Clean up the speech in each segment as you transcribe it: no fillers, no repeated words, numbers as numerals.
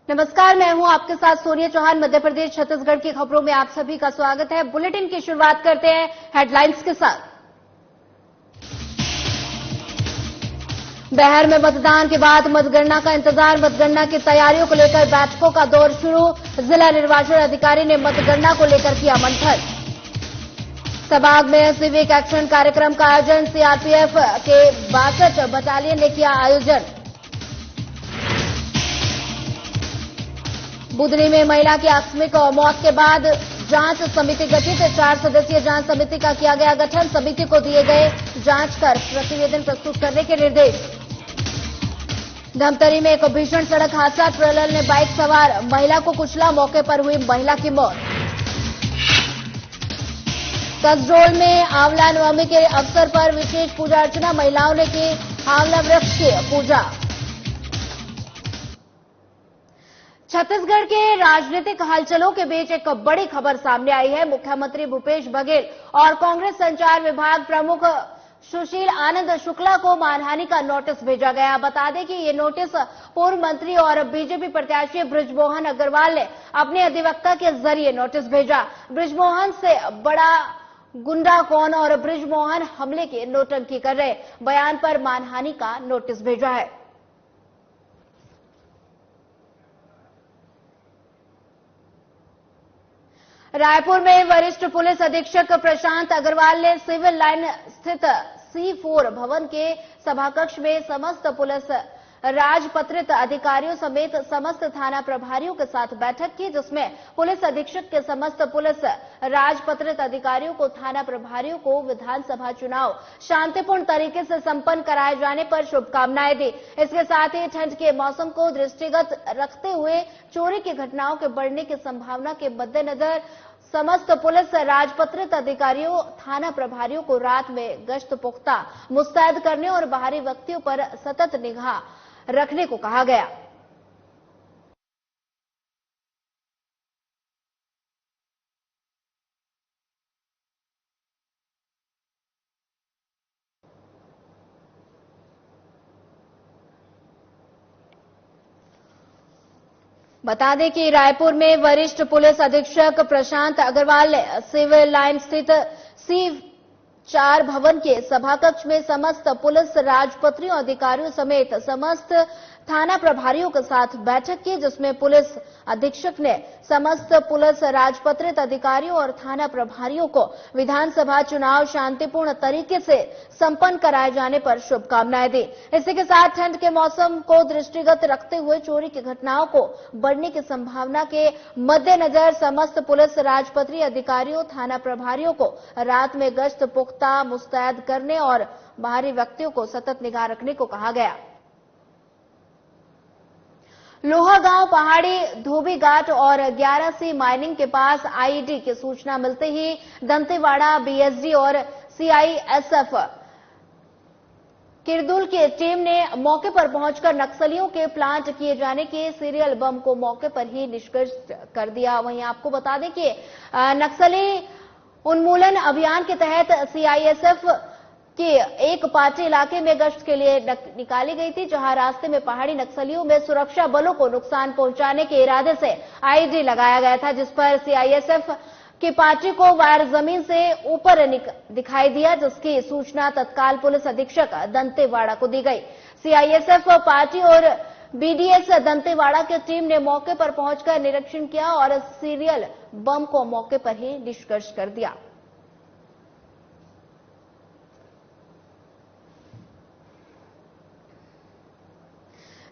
नमस्कार, मैं हूं आपके साथ सोनिया चौहान। मध्य प्रदेश छत्तीसगढ़ की खबरों में आप सभी का स्वागत है। बुलेटिन की शुरुआत करते हैं हेडलाइंस के साथ। बिहार में मतदान के बाद मतगणना का इंतजार। मतगणना की तैयारियों को लेकर बैठकों का दौर शुरू। जिला निर्वाचन अधिकारी ने मतगणना को लेकर किया मंथन। संभाग में सिविक एक्शन कार्यक्रम का आयोजन। सीआरपीएफ के 62 बटालियन ने किया आयोजन। बुधनी में महिला की आकस्मिक मौत के बाद जांच समिति गठित। 4 सदस्यीय जांच समिति का किया गया गठन। समिति को दिए गए जांच कर प्रतिवेदन प्रस्तुत करने के निर्देश। धमतरी में एक भीषण सड़क हादसा। ट्रेलर ने बाइक सवार महिला को कुचला। मौके पर हुई महिला की मौत। कसडोल में आंवला नवमी के अवसर पर विशेष पूजा अर्चना। महिलाओं ने की आंवला वृक्ष की पूजा। छत्तीसगढ़ के राजनीतिक हलचलों के बीच एक बड़ी खबर सामने आई है। मुख्यमंत्री भूपेश बघेल और कांग्रेस संचार विभाग प्रमुख सुशील आनंद शुक्ला को मानहानि का नोटिस भेजा गया। बता दें कि ये नोटिस पूर्व मंत्री और बीजेपी प्रत्याशी बृजमोहन अग्रवाल ने अपने अधिवक्ता के जरिए नोटिस भेजा। बृजमोहन से बड़ा गुंडा कौन और बृजमोहन हमले की नोटंकी कर रहे बयान पर मानहानि का नोटिस भेजा है। रायपुर में वरिष्ठ पुलिस अधीक्षक प्रशांत अग्रवाल ने सिविल लाइन स्थित C4 भवन के सभाकक्ष में समस्त पुलिस राजपत्रित अधिकारियों समेत समस्त थाना प्रभारियों के साथ बैठक की, जिसमें पुलिस अधीक्षक के समस्त पुलिस राजपत्रित अधिकारियों को थाना प्रभारियों को विधानसभा चुनाव शांतिपूर्ण तरीके से संपन्न कराए जाने पर शुभकामनाएं दी। इसके साथ ही ठंड के मौसम को दृष्टिगत रखते हुए चोरी की घटनाओं के बढ़ने की संभावना के मद्देनजर समस्त पुलिस राजपत्रित अधिकारियों थाना प्रभारियों को रात में गश्त पुख्ता मुस्तैद करने और बाहरी व्यक्तियों पर सतत निगाह रखने को कहा गया। बता दें कि रायपुर में वरिष्ठ पुलिस अधीक्षक प्रशांत अग्रवाल ने सिविल लाइन स्थित C4 भवन के सभाकक्ष में समस्त पुलिस राजपत्रियों अधिकारियों समेत समस्त थाना प्रभारियों के साथ बैठक की, जिसमें पुलिस अधीक्षक ने समस्त पुलिस राजपत्रित अधिकारियों और थाना प्रभारियों को विधानसभा चुनाव शांतिपूर्ण तरीके से संपन्न कराए जाने पर शुभकामनाएं दी। इसी के साथ ठंड के मौसम को दृष्टिगत रखते हुए चोरी की घटनाओं को बढ़ने की संभावना के मद्देनजर समस्त पुलिस राजपत्रित अधिकारियों थाना प्रभारियों को रात में गश्त पुख्ता मुस्तैद करने और बाहरी व्यक्तियों को सतत निगाह रखने को कहा गया। लोहागांव पहाड़ी धोबी घाट और 11C माइनिंग के पास आईईडी की सूचना मिलते ही दंतेवाड़ा बीएसडी और सीआईएसएफ किरदुल की टीम ने मौके पर पहुंचकर नक्सलियों के प्लांट किए जाने के सीरियल बम को मौके पर ही निष्क्रिय कर दिया। वहीं आपको बता दें कि नक्सली उन्मूलन अभियान के तहत सीआईएसएफ कि एक पार्टी इलाके में गश्त के लिए निकाली गई थी, जहां रास्ते में पहाड़ी नक्सलियों में सुरक्षा बलों को नुकसान पहुंचाने के इरादे से आईईडी लगाया गया था, जिस पर सीआईएसएफ की पार्टी को वायर जमीन से ऊपर दिखाई दिया, जिसकी सूचना तत्काल पुलिस अधीक्षक दंतेवाड़ा को दी गई। सीआईएसएफ पार्टी और बीडीएस दंतेवाड़ा की टीम ने मौके पर पहुंचकर निरीक्षण किया और सीरियल बम को मौके पर ही निष्क्रिय कर दिया।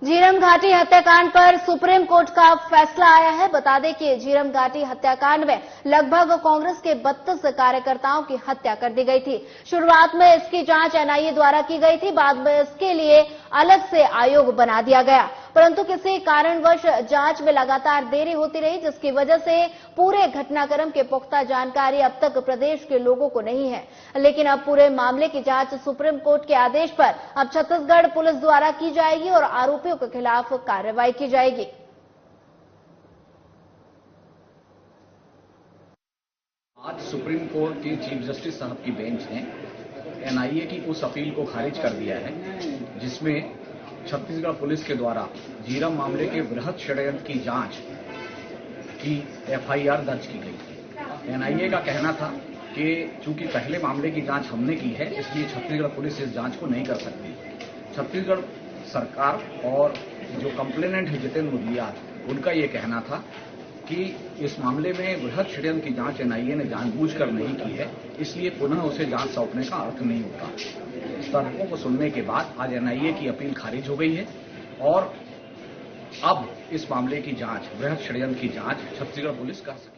झीरम घाटी हत्याकांड पर सुप्रीम कोर्ट का फैसला आया है। बता दें कि झीरम घाटी हत्याकांड में लगभग कांग्रेस के 32 कार्यकर्ताओं की हत्या कर दी गई थी। शुरुआत में इसकी जांच एनआईए द्वारा की गई थी, बाद में इसके लिए अलग से आयोग बना दिया गया, परंतु किसी कारणवश जांच में लगातार देरी होती रही, जिसकी वजह से पूरे घटनाक्रम की पुख्ता जानकारी अब तक प्रदेश के लोगों को नहीं है। लेकिन अब पूरे मामले की जांच सुप्रीम कोर्ट के आदेश पर अब छत्तीसगढ़ पुलिस द्वारा की जाएगी और आरोपियों के खिलाफ कार्रवाई की जाएगी। आज सुप्रीम कोर्ट के चीफ जस्टिस साहब की बेंच ने एनआईए की उस अपील को खारिज कर दिया है जिसमें छत्तीसगढ़ पुलिस के द्वारा झीरम मामले के वृहद षड्यंत्र की जांच की एफआईआर दर्ज की गई। एनआईए का कहना था कि चूंकि पहले मामले की जांच हमने की है, इसलिए छत्तीसगढ़ पुलिस इस जांच को नहीं कर सकती। छत्तीसगढ़ सरकार और जो कंप्लेनेंट है जितेंद्र मुदलियार, उनका ये कहना था कि इस मामले में वृहद षड्यंत्र की जांच एनआईए ने जानबूझकर नहीं की है, इसलिए पुनः उसे जांच सौंपने का अर्थ नहीं होता। तर्कों को सुनने के बाद आज एनआईए की अपील खारिज हो गई है और अब इस मामले की जांच, वृहद षड्यंत्र की जांच छत्तीसगढ़ पुलिस कर सकेगी।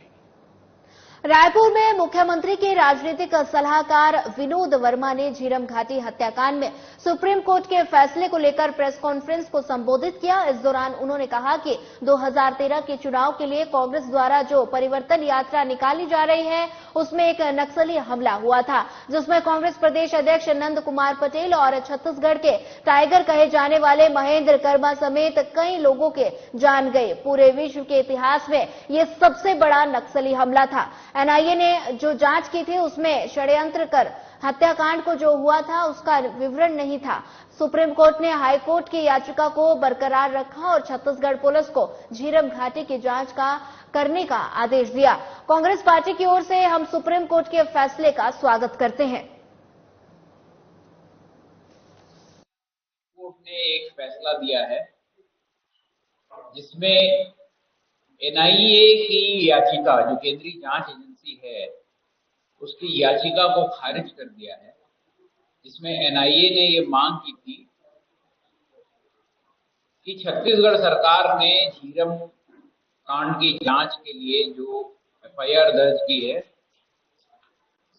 रायपुर में मुख्यमंत्री के राजनीतिक सलाहकार विनोद वर्मा ने झीरम घाटी हत्याकांड में सुप्रीम कोर्ट के फैसले को लेकर प्रेस कॉन्फ्रेंस को संबोधित किया। इस दौरान उन्होंने कहा कि 2013 के चुनाव के लिए कांग्रेस द्वारा जो परिवर्तन यात्रा निकाली जा रही है, उसमें एक नक्सली हमला हुआ था, जिसमें कांग्रेस प्रदेश अध्यक्ष नंद कुमार पटेल और छत्तीसगढ़ के टाइगर कहे जाने वाले महेंद्र कर्मा समेत कई लोगों के जान गए। पूरे विश्व के इतिहास में यह सबसे बड़ा नक्सली हमला था। एनआईए ने जो जांच की थी उसमें षड्यंत्र कर हत्याकांड को जो हुआ था उसका विवरण नहीं था। सुप्रीम कोर्ट ने हाई कोर्ट की याचिका को बरकरार रखा और छत्तीसगढ़ पुलिस को झीरम घाटी की जांच करने का आदेश दिया। कांग्रेस पार्टी की ओर से हम सुप्रीम कोर्ट के फैसले का स्वागत करते हैं। कोर्ट ने एक फैसला दिया है जिसमें एनआईए की याचिका, जो केंद्रीय जांच एजेंसी है, उसकी याचिका को खारिज कर दिया है, जिसमें एनआईए ने ये मांग की थी कि छत्तीसगढ़ सरकार ने झीरम कांड की जांच के लिए जो एफआईआर दर्ज की है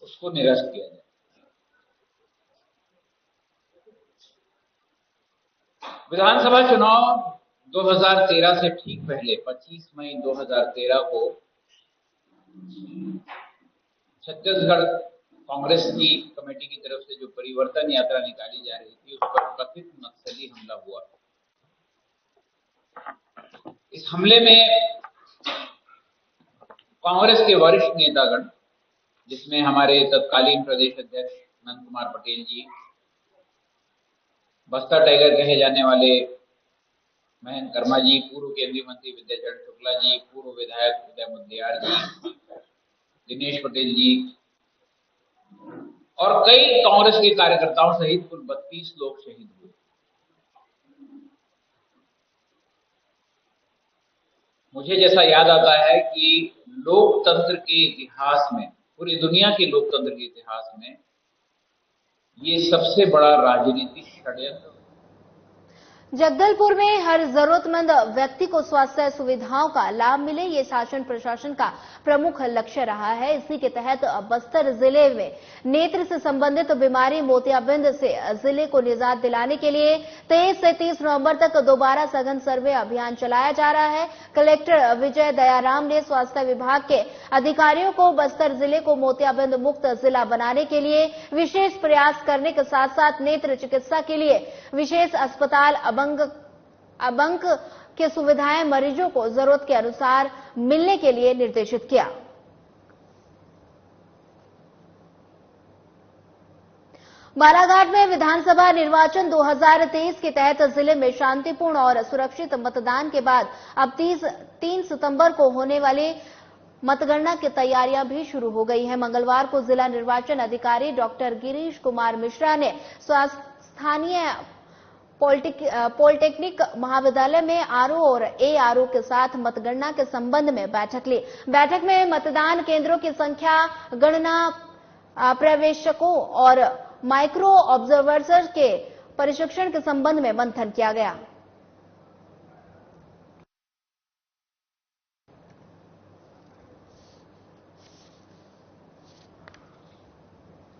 उसको निरस्त किया जाए। विधानसभा चुनाव 2013 से ठीक पहले 25 मई 2013 को छत्तीसगढ़ कांग्रेस की कमेटी की तरफ से जो परिवर्तन यात्रा निकाली जा रही थी, उस पर कथित नक्सली हमला हुआ। इस हमले में कांग्रेस के वरिष्ठ नेतागण, जिसमें हमारे तत्कालीन प्रदेश अध्यक्ष नंद कुमार पटेल जी, बस्तर टाइगर कहे जाने वाले महेंद्र कर्मा जी, पूर्व केंद्रीय मंत्री विद्याचरण शुक्ला जी, पूर्व विधायक उदय मुदलियार जी, दिनेश पटेल जी और कई कांग्रेस के कार्यकर्ताओं सहित कुल 32 लोग शहीद हुए। मुझे जैसा याद आता है कि लोकतंत्र के इतिहास में, पूरी दुनिया के लोकतंत्र के इतिहास में, ये सबसे बड़ा राजनीतिक षड्यंत्र। जगदलपुर में हर जरूरतमंद व्यक्ति को स्वास्थ्य सुविधाओं का लाभ मिले, ये शासन प्रशासन का प्रमुख लक्ष्य रहा है। इसी के तहत बस्तर जिले में नेत्र से संबंधित बीमारी मोतियाबिंद से जिले को निजात दिलाने के लिए 23 से 30 नवंबर तक दोबारा सघन सर्वे अभियान चलाया जा रहा है। कलेक्टर विजय दयाराम ने स्वास्थ्य विभाग के अधिकारियों को बस्तर जिले को मोतियाबिंद मुक्त जिला बनाने के लिए विशेष प्रयास करने के साथ साथ नेत्र चिकित्सा के लिए विशेष अस्पताल, अबंक की सुविधाएं मरीजों को जरूरत के अनुसार मिलने के लिए निर्देशित किया। बालाघाट में विधानसभा निर्वाचन 2023 के तहत जिले में शांतिपूर्ण और सुरक्षित मतदान के बाद अब 3 सितंबर को होने वाली मतगणना की तैयारियां भी शुरू हो गई हैं। मंगलवार को जिला निर्वाचन अधिकारी डॉक्टर गिरीश कुमार मिश्रा ने स्थानीय पॉलिटेक्निक महाविद्यालय में आरओ और एआरओ के साथ मतगणना के संबंध में बैठक ली। बैठक में मतदान केंद्रों की संख्या, गणना, पर्यवेक्षकों और माइक्रो ऑब्जर्वर्स के प्रशिक्षण के संबंध में मंथन किया गया।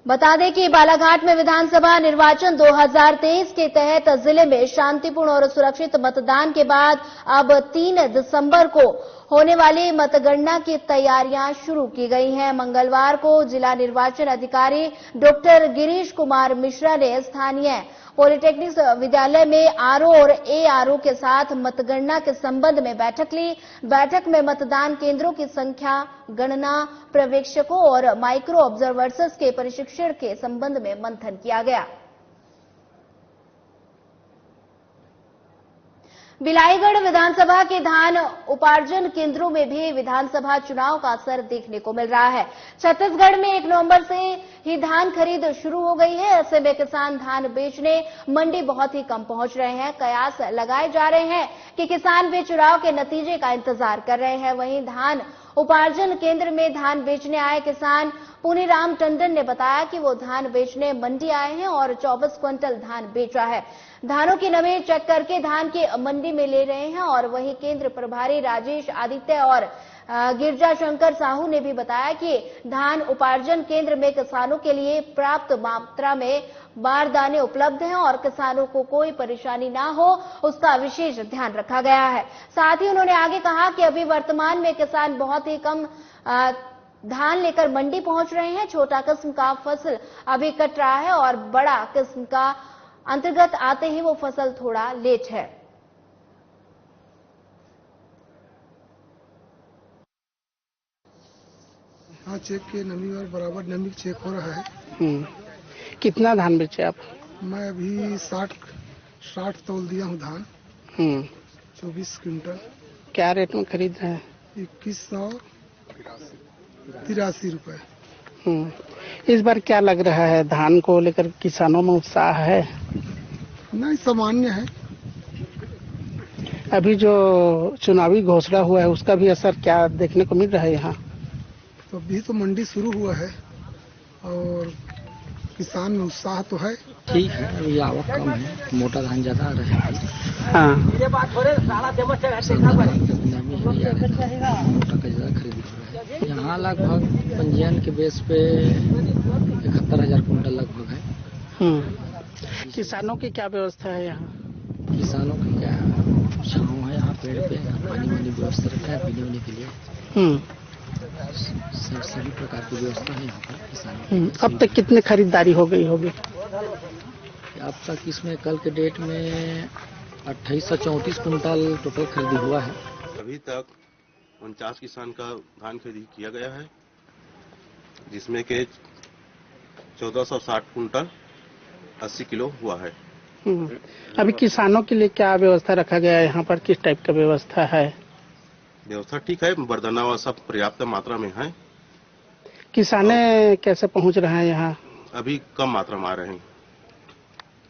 बता दें कि बालाघाट में विधानसभा निर्वाचन 2023 के तहत जिले में शांतिपूर्ण और सुरक्षित मतदान के बाद अब 3 दिसंबर को होने वाली मतगणना की तैयारियां शुरू की गई हैं। मंगलवार को जिला निर्वाचन अधिकारी डॉक्टर गिरीश कुमार मिश्रा ने स्थानीय पॉलिटेक्निक विद्यालय में आरओ और एआरओ के साथ मतगणना के संबंध में बैठक ली। बैठक में मतदान केंद्रों की संख्या, गणना, पर्यवेक्षकों और माइक्रो ऑब्जर्वर्स के प्रशिक्षण के संबंध में मंथन किया गया। बिलाईगढ़ विधानसभा के धान उपार्जन केंद्रों में भी विधानसभा चुनाव का असर देखने को मिल रहा है। छत्तीसगढ़ में 1 नवंबर से ही धान खरीद शुरू हो गई है। ऐसे में किसान धान बेचने मंडी बहुत ही कम पहुंच रहे हैं। कयास लगाए जा रहे हैं कि किसान भी चुनाव के नतीजे का इंतजार कर रहे हैं। वहीं धान उपार्जन केंद्र में धान बेचने आए किसान पुनीराम टंडन ने बताया कि वो धान बेचने मंडी आए हैं और 24 क्विंटल धान बेचा है। धानों की नमी चेक करके धान की मंडी में ले रहे हैं। और वहीं केंद्र प्रभारी राजेश आदित्य और गिरजा शंकर साहू ने भी बताया कि धान उपार्जन केंद्र में किसानों के लिए पर्याप्त मात्रा में बारदाने उपलब्ध हैं और किसानों को कोई परेशानी ना हो उसका विशेष ध्यान रखा गया है। साथ ही उन्होंने आगे कहा कि अभी वर्तमान में किसान बहुत ही कम धान लेकर मंडी पहुंच रहे हैं। छोटा किस्म का फसल अभी कट रहा है और बड़ा किस्म का अंतर्गत आते ही वो फसल थोड़ा लेट है। हाँ, चेक के नमी और बराबर नमी चेक हो रहा है। कितना धान बेचे आप? मैं अभी 60 तौल दिया हूँ धान। 24 क्विंटल। क्या रेट में खरीद रहे हैं? 2183 रुपए। इस बार क्या लग रहा है, धान को लेकर किसानों में उत्साह है? नहीं, सामान्य है। अभी जो चुनावी घोषणा हुआ है उसका भी असर क्या देखने को मिल रहा है यहाँ? तो अभी तो मंडी शुरू हुआ है और किसान में उत्साह तो है। ठीक है, अभी आवक कम है, मोटा धान ज्यादा आ रहा है। हाँ, मोटा का ज्यादा खरीदी हो रहा है। यहाँ लगभग पंजीयन के बेस पे 71,000 कुंटल लगभग है। किसानों की क्या व्यवस्था है यहाँ? किसानों की क्या छाँव है, यहाँ पेड़ पे पानी वानी व्यवस्था रखा है पीने वीने के लिए। सभी प्रकार की व्यवस्था है यहाँ पर किसानों। अब तक कितने खरीदारी हो गई होगी? अब तक इसमें कल के डेट में 2834 कुंटल टोटल खरीदी हुआ है। अभी तक 49 किसान का धान खरीदी किया गया है, जिसमें के 1460 कुंटल 80 किलो हुआ है। अभी किसानों के लिए क्या व्यवस्था रखा गया है यहाँ पर? किस टाइप का व्यवस्था है? व्यवस्था ठीक है, बरदाना व सब पर्याप्त मात्रा में है। किसाने कैसे पहुँच रहे हैं यहाँ? अभी कम मात्रा में आ रहे हैं,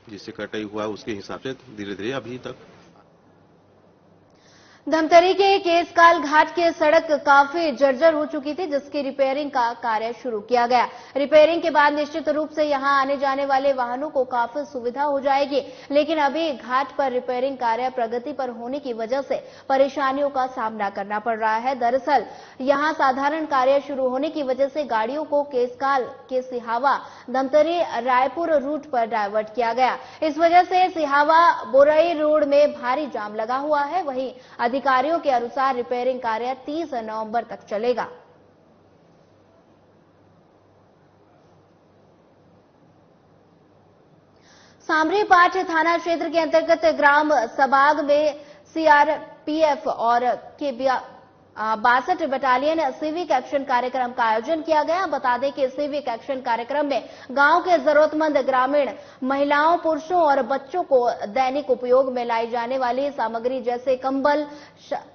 जिससे कटाई हुआ है उसके हिसाब से धीरे धीरे अभी तक। धमतरी के केसकाल घाट की सड़क काफी जर्जर हो चुकी थी, जिसकी रिपेयरिंग का कार्य शुरू किया गया। रिपेयरिंग के बाद निश्चित रूप से यहां आने जाने वाले वाहनों को काफी सुविधा हो जाएगी, लेकिन अभी घाट पर रिपेयरिंग कार्य प्रगति पर होने की वजह से परेशानियों का सामना करना पड़ रहा है। दरअसल यहां साधारण कार्य शुरू होने की वजह से गाड़ियों को केसकाल के सिहावा धमतरी रायपुर रूट पर डायवर्ट किया गया। इस वजह से सिहावा बोरई रोड में भारी जाम लगा हुआ है। वहीं अधिकारियों के अनुसार रिपेयरिंग कार्य 30 नवंबर तक चलेगा। सामरी पाठ थाना क्षेत्र के अंतर्गत ग्राम सबाग में सीआरपीएफ और के 62 बटालियन सिविक एक्शन कार्यक्रम का आयोजन किया गया। बता दें कि सिविक एक्शन कार्यक्रम में गांव के जरूरतमंद ग्रामीण महिलाओं, पुरुषों और बच्चों को दैनिक उपयोग में लाई जाने वाली सामग्री जैसे कंबल,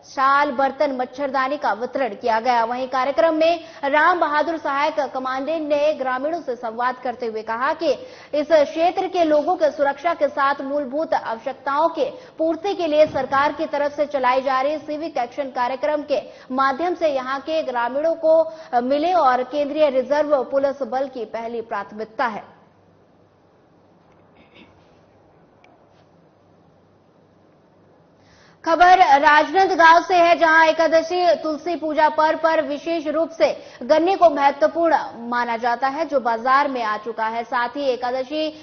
शाल, बर्तन, मच्छरदानी का वितरण किया गया। वहीं कार्यक्रम में राम बहादुर सहायक कमांडेंट ने ग्रामीणों से संवाद करते हुए कहा कि इस क्षेत्र के लोगों के सुरक्षा के साथ मूलभूत आवश्यकताओं के पूर्ति के लिए सरकार की तरफ से चलाई जा रही सिविक एक्शन कार्यक्रम के माध्यम से यहां के ग्रामीणों को मिले और केंद्रीय रिजर्व पुलिस बल की पहली प्राथमिकता है। खबर राजनांदगांव से है, जहां एकादशी तुलसी पूजा पर्व पर विशेष रूप से गन्ने को महत्वपूर्ण माना जाता है, जो बाजार में आ चुका है। साथ ही एकादशी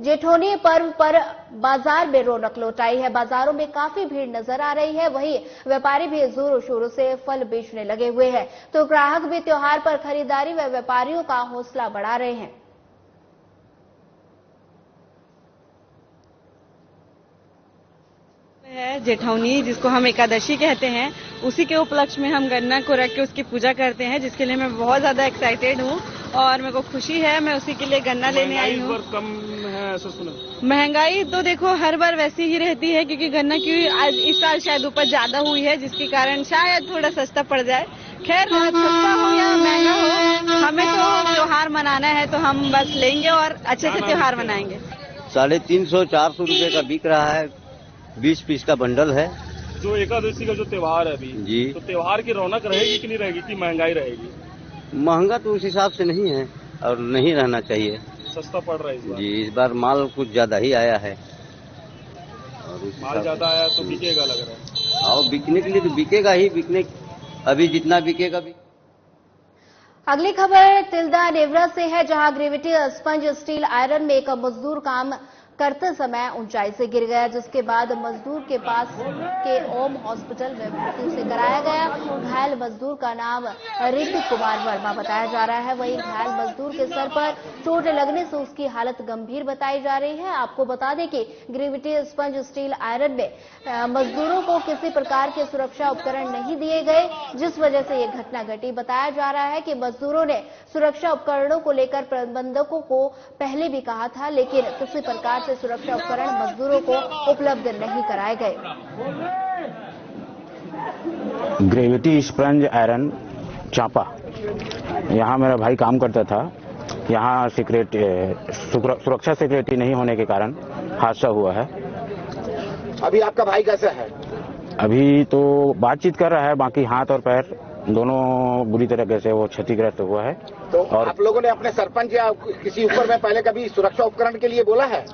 जेठोनी पर्व पर बाजार में रौनक लौटाई है। बाजारों में काफी भीड़ नजर आ रही है। वहीं व्यापारी भी जोरों शोरों से फल बेचने लगे हुए हैं, तो ग्राहक भी त्योहार पर खरीदारी व व्यापारियों का हौसला बढ़ा रहे हैं। है जेठौनी, जिसको हम एकादशी कहते हैं, उसी के उपलक्ष्य में हम गन्ना को रख के उसकी पूजा करते हैं, जिसके लिए मैं बहुत ज्यादा एक्साइटेड हूँ और मेरे को खुशी है, मैं उसी के लिए गन्ना लेने आई हूँ। कम है ऐसा सुना? महंगाई तो देखो हर बार वैसी ही रहती है, क्योंकि गन्ना की आज इस साल शायद उपज ज्यादा हुई है, जिसके कारण शायद थोड़ा सस्ता पड़ जाए। खैर सस्ता हो या महंगा हो, हमें तो त्योहार मनाना है, तो हम बस लेंगे और अच्छे से त्योहार मनाएंगे। 350-400 रुपए का बिक रहा है, 20 पीस का बंडल है। जो एकादशी का जो त्योहार है अभी जी, तो त्योहार की रौनक रहेगी कि नहीं रहेगी, कि महंगाई रहेगी? महंगा तो उस हिसाब से नहीं है और नहीं रहना चाहिए, सस्ता पड़ रहा है इस बार। जी, इस बार माल कुछ ज्यादा ही आया है और माल ज्यादा आया तो बिकेगा लग रहा है। और बिकने के लिए तो बिकेगा ही, बिकने अभी जितना बिकेगा भी। अगली खबर तिल्दा नेवरा से है, जहां ग्रेविटी स्पंज स्टील आयरन में एक मजदूर काम करते समय ऊंचाई से गिर गया, जिसके बाद मजदूर के पास के ओम हॉस्पिटल में भर्ती उसे कराया गया। घायल मजदूर का नाम ऋतिक कुमार वर्मा बताया जा रहा है। वहीं घायल मजदूर के सर पर चोट लगने से उसकी हालत गंभीर बताई जा रही है। आपको बता दें कि ग्रेविटी स्पंज स्टील आयरन में मजदूरों को किसी प्रकार के सुरक्षा उपकरण नहीं दिए गए, जिस वजह से ये घटना घटी। बताया जा रहा है कि मजदूरों ने सुरक्षा उपकरणों को लेकर प्रबंधकों को पहले भी कहा था, लेकिन किसी प्रकार से सुरक्षा उपकरण मजदूरों को उपलब्ध नहीं कराए गए। ग्रेविटी स्पंज आयरन चांपा, यहाँ मेरा भाई काम करता था। यहाँ सुरक्षा सिक्योरिटी नहीं होने के कारण हादसा हुआ है। अभी आपका भाई कैसा है? अभी तो बातचीत कर रहा है, बाकी हाथ और पैर दोनों बुरी तरीके से वो क्षतिग्रस्त हुआ है। तो और आप लोगों ने अपने सरपंच या किसी ऊपर में पहले कभी सुरक्षा उपकरण के लिए बोला है?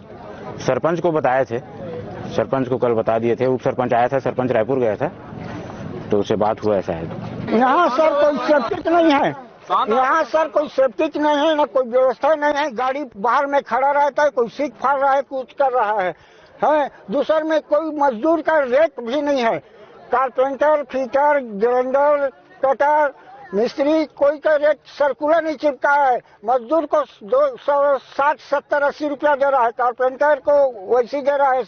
सरपंच को बताए थे, सरपंच को कल बता दिए थे। उप सरपंच आया था, सरपंच रायपुर गया था तो उससे बात हुआ है शायद। यहाँ सर कोई सेफ्टी नहीं है, यहाँ सर कोई सेफ्टी नहीं है, ना कोई व्यवस्था नहीं है। गाड़ी बाहर में खड़ा रहता है, कोई सीख फाड़ रहा है, कुछ कर रहा है। दूसर में कोई मजदूर का रेट भी नहीं है। कारपेंटर, फीटर, ग्राइंडर, कटर, मिस्त्री, कोई का रेट सर्कुलर नहीं चिपका है। मजदूर को 260, 70, 80 रुपया दे रहा है, कारपेंटर को वैसे दे रहा है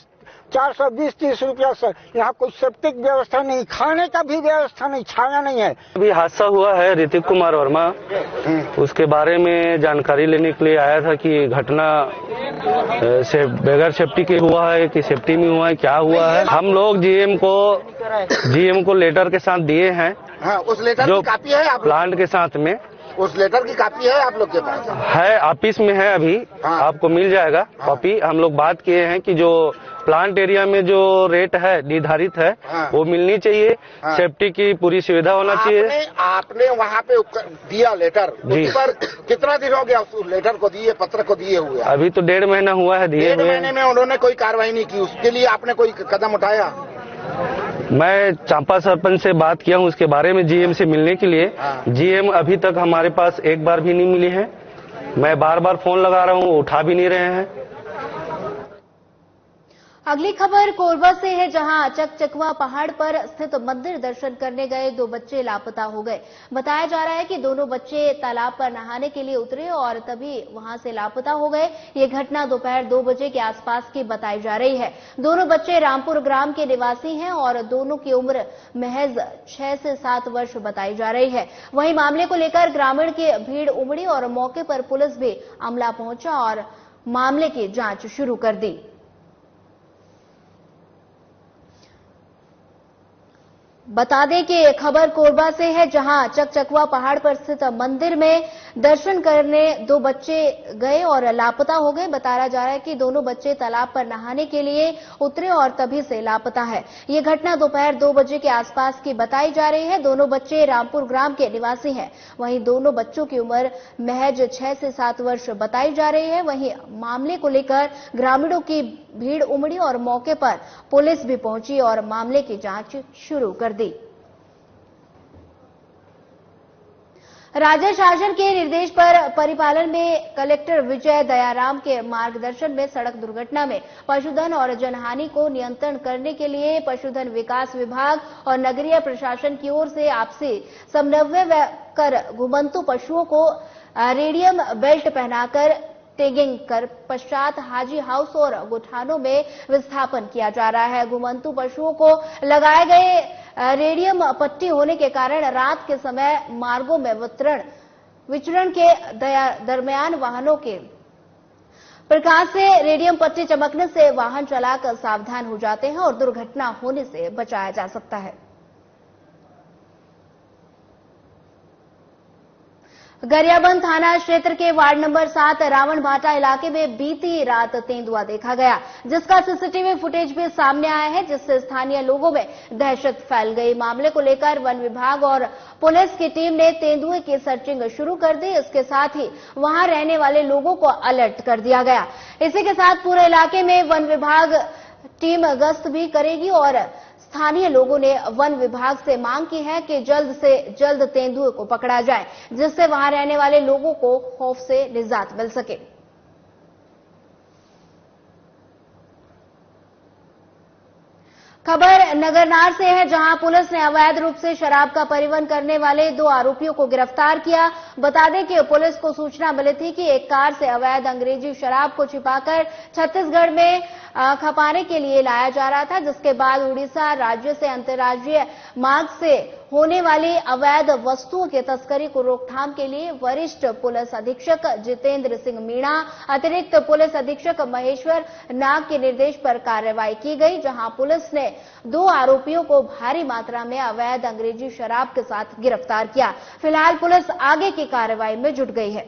420-30 रुपया से। यहाँ कोई सेप्टिक व्यवस्था नहीं, खाने का भी व्यवस्था नहीं, छाया नहीं है। अभी हादसा हुआ है ऋतिक कुमार वर्मा, उसके बारे में जानकारी लेने के लिए आया था कि घटना बगैर सेफ्टी के हुआ है कि सेफ्टी में हुआ है, क्या हुआ है। हम लोग जीएम को लेटर के साथ दिए हैं। हाँ, उस लेटर की कॉपी है आप प्लांट के साथ में? उस लेटर की कॉपी है आप लोग के पास? है, ऑफिस में है अभी। हाँ। आपको मिल जाएगा कॉपी। हम लोग बात किए हैं कि जो प्लांट एरिया में जो रेट है निर्धारित है, वो मिलनी चाहिए। सेफ्टी की पूरी सुविधा होना चाहिए। आपने वहाँ पे दिया लेटर, उस पर कितना दिन हो गया उस लेटर को दिए, पत्र को दिए हुए? अभी तो 1.5 महीना हुआ है दिए हुए। 1.5 महीने में उन्होंने कोई कार्रवाई नहीं की, उसके लिए आपने कोई कदम उठाया? मैं चांपा सरपंच से बात किया हूँ उसके बारे में, जीएम से मिलने के लिए। जीएम अभी तक हमारे पास एक बार भी नहीं मिली है। मैं बार बार फोन लगा रहा हूँ, वो उठा भी नहीं रहे हैं। अगली खबर कोरबा से है, जहां चकचकवा पहाड़ पर स्थित मंदिर दर्शन करने गए 2 बच्चे लापता हो गए। बताया जा रहा है कि दोनों बच्चे तालाब पर नहाने के लिए उतरे और तभी वहां से लापता हो गए। ये घटना दोपहर 2 बजे के आसपास की बताई जा रही है। दोनों बच्चे रामपुर ग्राम के निवासी हैं और दोनों की उम्र महज 6 से 7 वर्ष बताई जा रही है। वहीं मामले को लेकर ग्रामीण की भीड़ उमड़ी और मौके पर पुलिस भी अमला पहुंचा और मामले की जांच शुरू कर दी। बता दें कि खबर कोरबा से है, जहां चकचकवा पहाड़ पर स्थित मंदिर में दर्शन करने 2 बच्चे गए और लापता हो गए। बताया जा रहा है कि दोनों बच्चे तालाब पर नहाने के लिए उतरे और तभी से लापता है। ये घटना दोपहर 2 बजे के आसपास की बताई जा रही है। दोनों बच्चे रामपुर ग्राम के निवासी हैं। वहीं दोनों बच्चों की उम्र महज 6 से 7 वर्ष बताई जा रही है। वहीं मामले को लेकर ग्रामीणों की भीड़ उमड़ी और मौके पर पुलिस भी पहुंची और मामले की जांच शुरू कर दी। राज्य शासन के निर्देश पर परिपालन में कलेक्टर विजय दयाराम के मार्गदर्शन में सड़क दुर्घटना में पशुधन और जनहानि को नियंत्रण करने के लिए पशुधन विकास विभाग और नगरीय प्रशासन की ओर से आपसी समन्वय कर घुमंतु पशुओं को रेडियम बेल्ट पहनाकर टैगिंग कर पश्चात हाजी हाउस और गुठानों में विस्थापन किया जा रहा है। घुमंतु पशुओं को लगाए गए रेडियम पट्टी होने के कारण रात के समय मार्गों में वितरण विचरण के दरमियान वाहनों के प्रकाश से रेडियम पट्टी चमकने से वाहन चालक सावधान हो जाते हैं और दुर्घटना होने से बचाया जा सकता है। गरियाबंद थाना क्षेत्र के वार्ड नंबर 7 रावण भाटा इलाके में बीती रात तेंदुआ देखा गया, जिसका सीसीटीवी फुटेज भी सामने आया है, जिससे स्थानीय लोगों में दहशत फैल गई। मामले को लेकर वन विभाग और पुलिस की टीम ने तेंदुए की सर्चिंग शुरू कर दी। इसके साथ ही वहां रहने वाले लोगों को अलर्ट कर दिया गया। इसी के साथ पूरे इलाके में वन विभाग टीम गश्त भी करेगी और स्थानीय लोगों ने वन विभाग से मांग की है कि जल्द से जल्द तेंदुए को पकड़ा जाए, जिससे वहां रहने वाले लोगों को खौफ से निजात मिल सके। खबर नगरनार से है, जहां पुलिस ने अवैध रूप से शराब का परिवहन करने वाले 2 आरोपियों को गिरफ्तार किया। बता दें कि पुलिस को सूचना मिली थी कि एक कार से अवैध अंग्रेजी शराब को छिपाकर छत्तीसगढ़ में खपाने के लिए लाया जा रहा था, जिसके बाद उड़ीसा राज्य से अंतर्राज्यीय मार्ग से होने वाली अवैध वस्तुओं की तस्करी को रोकथाम के लिए वरिष्ठ पुलिस अधीक्षक जितेंद्र सिंह मीणा, अतिरिक्त पुलिस अधीक्षक महेश्वर नाग के निर्देश पर कार्रवाई की गई, जहां पुलिस ने 2 आरोपियों को भारी मात्रा में अवैध अंग्रेजी शराब के साथ गिरफ्तार किया। फिलहाल पुलिस आगे की कार्रवाई में जुट गई है।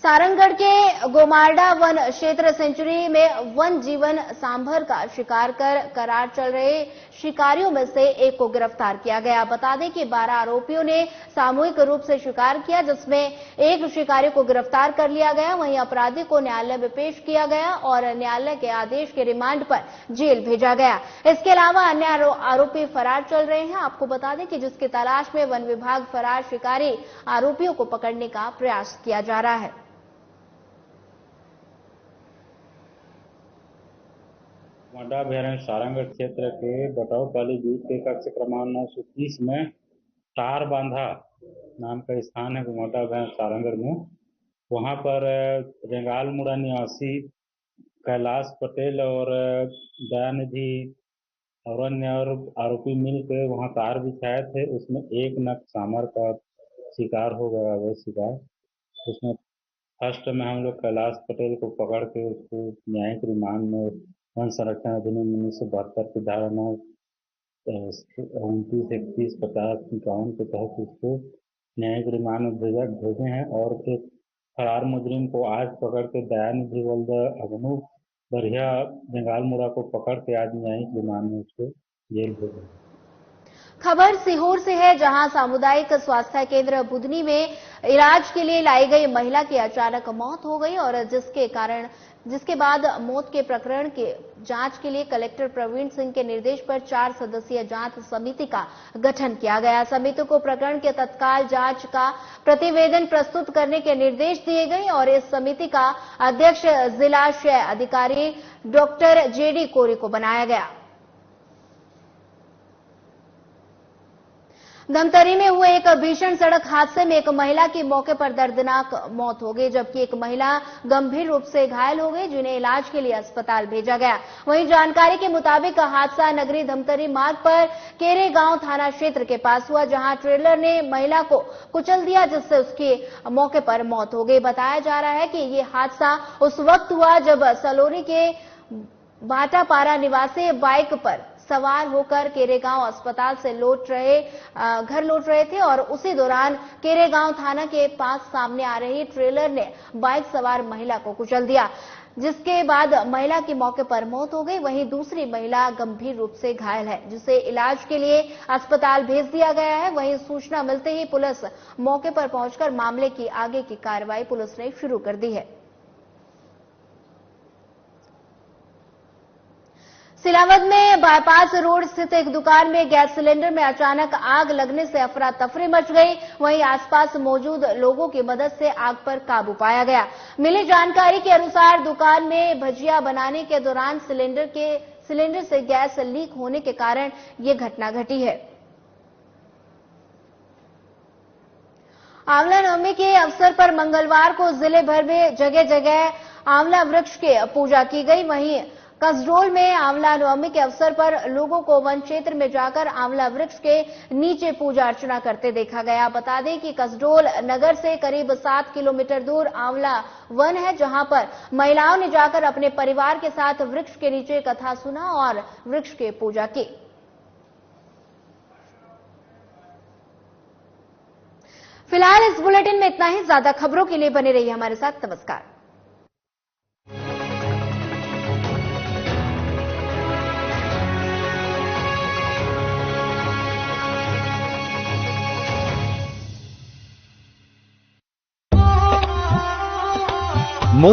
सारंगगढ़ के गोमारडा वन क्षेत्र सेंचुरी में वन जीवन सांभर का शिकार कर करार चल रहे शिकारियों में से एक को गिरफ्तार किया गया। बता दें कि 12 आरोपियों ने सामूहिक रूप से शिकार किया, जिसमें एक शिकारी को गिरफ्तार कर लिया गया। वहीं अपराधी को न्यायालय में पेश किया गया और न्यायालय के आदेश के रिमांड पर जेल भेजा गया। इसके अलावा अन्य आरोपी फरार चल रहे हैं। आपको बता दें कि जिसकी तलाश में वन विभाग फरार शिकारी आरोपियों को पकड़ने का प्रयास किया जा रहा है। गोमारडा अभयारण्य सारंगगढ़ क्षेत्र के बटाऊपाली द्वीप के कक्ष क्रमांक 930 में तार बांधा नाम का स्थान है गोमारडा अभयारण्य सारंगगढ़ में। वहां पर रेंगालमुड़ा निवासी कैलाश पटेल और दयानिधि और अन्य आरोपी मिलकर वहां तार बिछाए थे। उसमें एक नग सांभर का शिकार हो गया, वह शिकार। उसमें फर्स्ट में हम लोग कैलाश पटेल को पकड़ के उसको न्यायिक रिमांड में वन संरक्षण अधिनियम 1972 की धारा 9, 29, 31, 50, 51 के तहत उसको न्यायिक रिमांड में भेजे हैं और एक फरार मुजरिम को आज पकड़ के दयानिधि वल्द अगनू बढ़िया जंगालमुड़ा को पकड़ के आज न्यायिक रिमांड में उसको जेल भेजा। खबर सीहोर से है, जहां सामुदायिक स्वास्थ्य केंद्र बुधनी में इलाज के लिए लाई गई महिला की अचानक मौत हो गई और जिसके बाद मौत के प्रकरण के जांच के लिए कलेक्टर प्रवीण सिंह के निर्देश पर 4 सदस्यीय जांच समिति का गठन किया गया। समिति को प्रकरण के तत्काल जांच का प्रतिवेदन प्रस्तुत करने के निर्देश दिए गए और इस समिति का अध्यक्ष जिला क्षय अधिकारी डॉक्टर जेडी कोरी को बनाया गया। धमतरी में हुए एक भीषण सड़क हादसे में एक महिला की मौके पर दर्दनाक मौत हो गई, जबकि एक महिला गंभीर रूप से घायल हो गई, जिन्हें इलाज के लिए अस्पताल भेजा गया। वहीं जानकारी के मुताबिक हादसा नगरी धमतरी मार्ग पर केरे गांव थाना क्षेत्र के पास हुआ, जहां ट्रेलर ने महिला को कुचल दिया, जिससे उसकी मौके पर मौत हो गई। बताया जा रहा है कि ये हादसा उस वक्त हुआ जब सलोरी के भाटापारा निवासी बाइक पर सवार होकर केरेगांव अस्पताल से घर लौट रहे थे और उसी दौरान केरेगांव थाना के पास सामने आ रही ट्रेलर ने बाइक सवार महिला को कुचल दिया, जिसके बाद महिला की मौके पर मौत हो गई। वहीं दूसरी महिला गंभीर रूप से घायल है, जिसे इलाज के लिए अस्पताल भेज दिया गया है। वहीं सूचना मिलते ही पुलिस मौके पर पहुंचकर मामले की आगे की कार्रवाई पुलिस ने शुरू कर दी है। सिलावद में बाईपास रोड स्थित एक दुकान में गैस सिलेंडर में अचानक आग लगने से अफरा तफरी मच गई। वहीं आसपास मौजूद लोगों की मदद से आग पर काबू पाया गया। मिली जानकारी के अनुसार दुकान में भजिया बनाने के दौरान सिलेंडर से गैस लीक होने के कारण ये घटना घटी है। आंवला नवमी के अवसर पर मंगलवार को जिले भर में जगह जगह आंवला वृक्ष की पूजा की गई। वहीं कसडोल में आंवला नवमी के अवसर पर लोगों को वन क्षेत्र में जाकर आंवला वृक्ष के नीचे पूजा अर्चना करते देखा गया। बता दें कि कसडोल नगर से करीब 7 किलोमीटर दूर आंवला वन है, जहां पर महिलाओं ने जाकर अपने परिवार के साथ वृक्ष के नीचे कथा सुना और वृक्ष की पूजा की। फिलहाल इस बुलेटिन में इतना ही। ज्यादा खबरों के लिए बने रहिए हमारे साथ। नमस्कार।